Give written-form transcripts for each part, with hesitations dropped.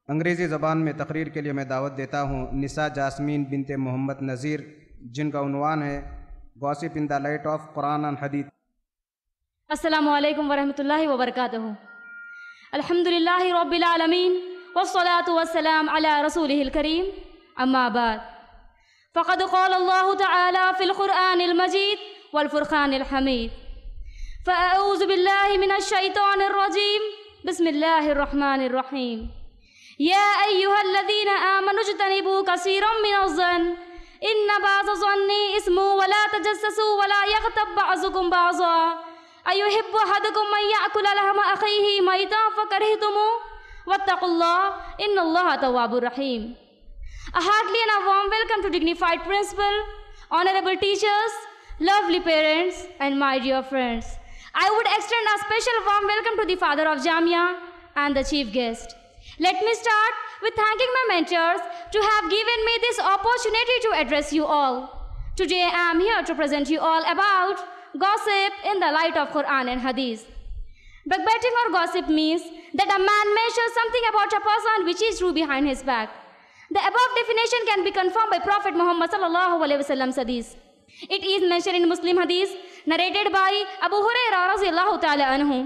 अंग्रेज़ी ज़बान में तकरीर के लिए मैं दावत देता हूँ निसा जास्मीन बिनते मोहम्मद नज़ीर, जिनका उन्वान है gossip in the light of Quran and हदीस। अस्सलामु अलैकुम वरहमतुल्लाहि वबरकातुहू। अल्हम्दुलिल्लाहि रब्बिल आलमीन वस्सलातु वस्सलाम अला रसूलिहिल करीम, अम्मा बाद। फ़क़द क़ाल अल्लाहु तआला फ़िल क़ुरआनिल मजीद वल फ़ुरक़ानिल हमीद। फ़अऊज़ु बिल्लाहि मिनश शैतानिर रजीम। बिस्मिल्लाहिर रहमानिर रहीम। या अय्युहल्लज़ीना आमनु इज्तनिबू कसीरम मिनज़-ज़न्न इन्न बअज़-ज़न्नि इस्मुन वला तजस्ससू वला यग़्तब बअज़ुकुम बअज़ा अयुहिब्बु अहदुकुम अन यअकुला लहमा अख़ीहि मैतन फ़करिहतमूहु वत्तक़ुल्लाह इन्नल्लाहा तव्वाबुर रहीम। A hearty and a warm welcome to dignified principal, honorable teachers, lovely parents, and my dear friends. I would extend a special warm welcome to the father of Jamia and the chief guest. Let me start with thanking my mentors to have given me this opportunity to address you all. Today I am here to present you all about gossip in the light of Quran and Hadith. Backbiting or gossip means that a man mentions something about a person which is true behind his back. The above definition can be confirmed by Prophet Muhammad sallallahu alaihi wasallam's hadith. It is mentioned in Muslim hadith narrated by Abu Hurairah radhiyallahu ta'ala anhu.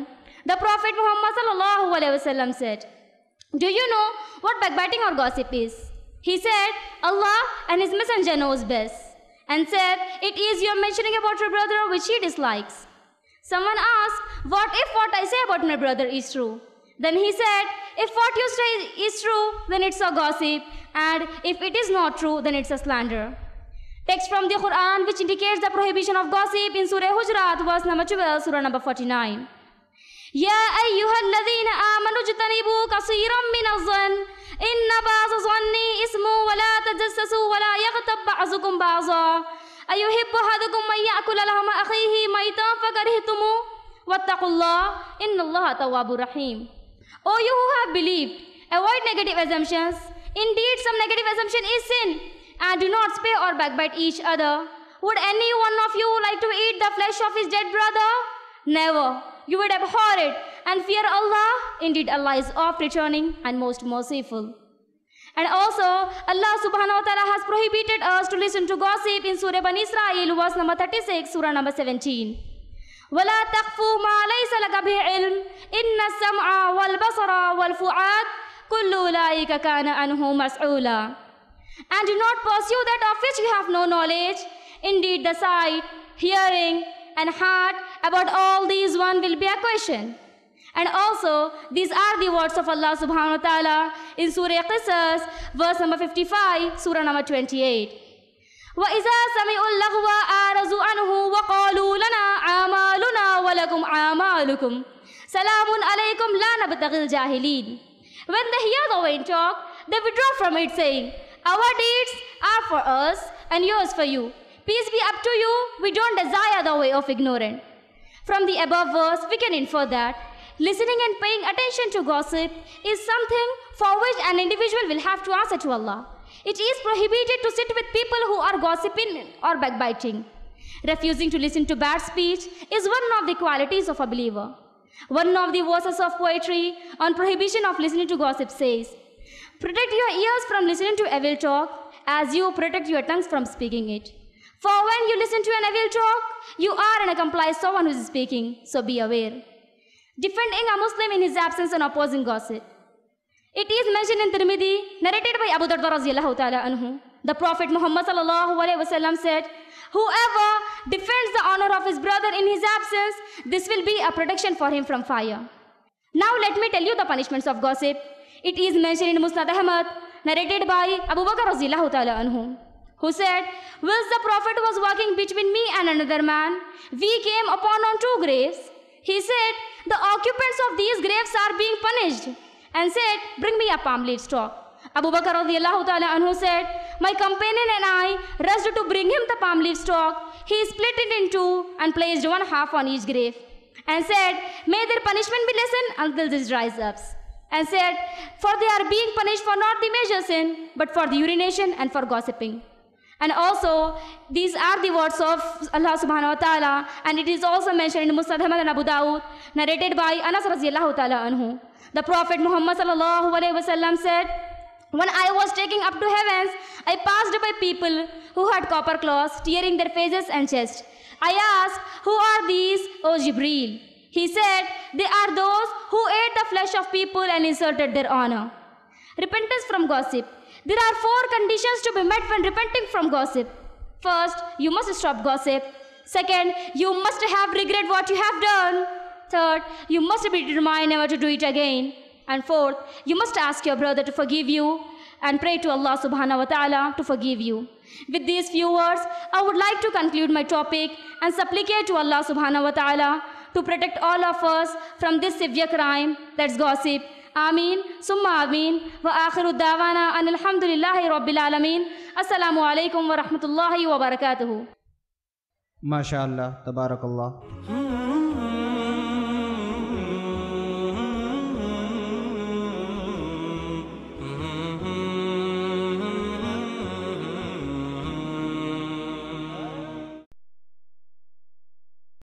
The Prophet Muhammad sallallahu alaihi wasallam said, "Do you know what backbiting or gossip is?" He said, "Allah and His Messenger knows best." And said, "It is your mentioning about your brother which he dislikes." Someone asked, "What if what I say about my brother is true?" Then he said, "If what you say is true, then it's a gossip, and if it is not true, then it's a slander." Text from the Quran which indicates the prohibition of gossip in Surah Hujurat, verse number 12, Surah number 49. Ya ayyuhalladhina amanu ijtanibu kaseeran minaz-zann inna ba'za-zanni ismun wa la tajassasu wa la yaghtab ba'zukum ba'za ayuhibbu ahadukum an ya'kula lahma akhihi maytan fakarihtumu wattaqullaha innallaha tawwabur rahim. O you who have believed, avoid negative assumptions. Indeed, some negative assumption is sin, and do not spare or backbite each other. Would any one of you like to eat the flesh of his dead brother? Never. You would abhor it and fear Allah. Indeed, Allah is oft returning and most merciful. And also, Allah subhanahu wa ta'ala has prohibited us to listen to gossip in Surah Bani Israel, verse number 36, Surah number 17. وَلَا تَقْفُوا مَا لَيْسَ لَكَ بِهِ عِلْمٌ إِنَّ السَّمْعَ وَالْبَصَرَ وَالْفُؤَادَ كُلُّ أُولَٰئِكَ كَانَ عَنْهُ مَسْئُولًا. And do not pursue that of which you have no knowledge. Indeed, the sight, hearing, and heart, about all these one will be a question. And also, these are the words of Allah subhanahu wa ta'ala in Surah Qisas, verse number 55, Surah number 28. وَإِذَا سَمِعُوا اللَّغْوَ أَعْرَضُوا عَنْهُ وَقَالُوا لَنَا أَعْمَالُنَا وَلَكُمْ أَعْمَالُكُمْ سَلَامٌ عَلَيْكُمْ لَا نَبْتَغِي الْجَاهِلِينَ. When they hear the vain talk, they withdraw from it, saying, "Our deeds are for us and yours for you. Peace be up to you, we don't desire the way of ignorant." From the above verse, we can infer that listening and paying attention to gossip is something for which an individual will have to answer to Allah. It is prohibited to sit with people who are gossiping or backbiting. Refusing to listen to bad speech is one of the qualities of a believer. One of the verses of poetry on prohibition of listening to gossip says, "Protect your ears from listening to evil talk as you protect your tongues from speaking it. For when you listen to an evil talk, you are an accomplice to someone who is speaking, so be aware." Defending a Muslim in his absence and opposing gossip. It is mentioned in Tirmidhi, narrated by Abu Darda radhiyallahu ta'ala anhu. The Prophet Muhammad sallallahu alaihi wasallam said, "Whoever defends the honor of his brother in his absence, this will be a protection for him from fire." Now let me tell you the punishments of gossip. It is mentioned in Musnad Ahmad, narrated by Abu Bakr radhiyallahu ta'ala anhu, who said, "Whilst the Prophet was walking between me and another man, we came upon on two graves. He said, 'The occupants of these graves are being punished,' and said, 'Bring me a palm leaf stalk.' Abu Bakr radhiyallahu ta'ala anhu said, 'My companion and I rushed to bring him the palm leaf stalk. He split it in two and placed one half on each grave, and said, 'May their punishment be lessened until this dries up.' And said, 'For they are being punished for not the major sin, but for the urination and for gossiping.' And also, these are the words of Allah subhanahu wa ta'ala, and it is also mentioned in Musnad Ahmad and Abu Dawud, narrated by Anas radiyallahu ta'ala anhu. The Prophet Muhammad sallallahu alayhi wasallam said, when I was taking up to heavens, I passed by people who had copper cloths, tearing their faces and chest. I asked, who are these, O Jibreel? He said, they are those who ate the flesh of people and insulted their honor. Repentance from gossip. There are 4 conditions to be met when repenting from gossip. First, you must stop gossip. Second, you must have regret what you have done. Third, you must be determined never to do it again. And fourth, you must ask your brother to forgive you and pray to Allah subhanahu wa ta'ala to forgive you. With these few words, I would like to conclude my topic and supplicate to Allah subhanahu wa ta'ala to protect all of us from this severe crime, that's gossip. Ameen, summa ameen, wa akhiru dawana an alhamdulillahi rabbil alameen. Assalamu alaikum wa rahmatullahi wa barakatuhu. MashaAllah, Tabarakallah.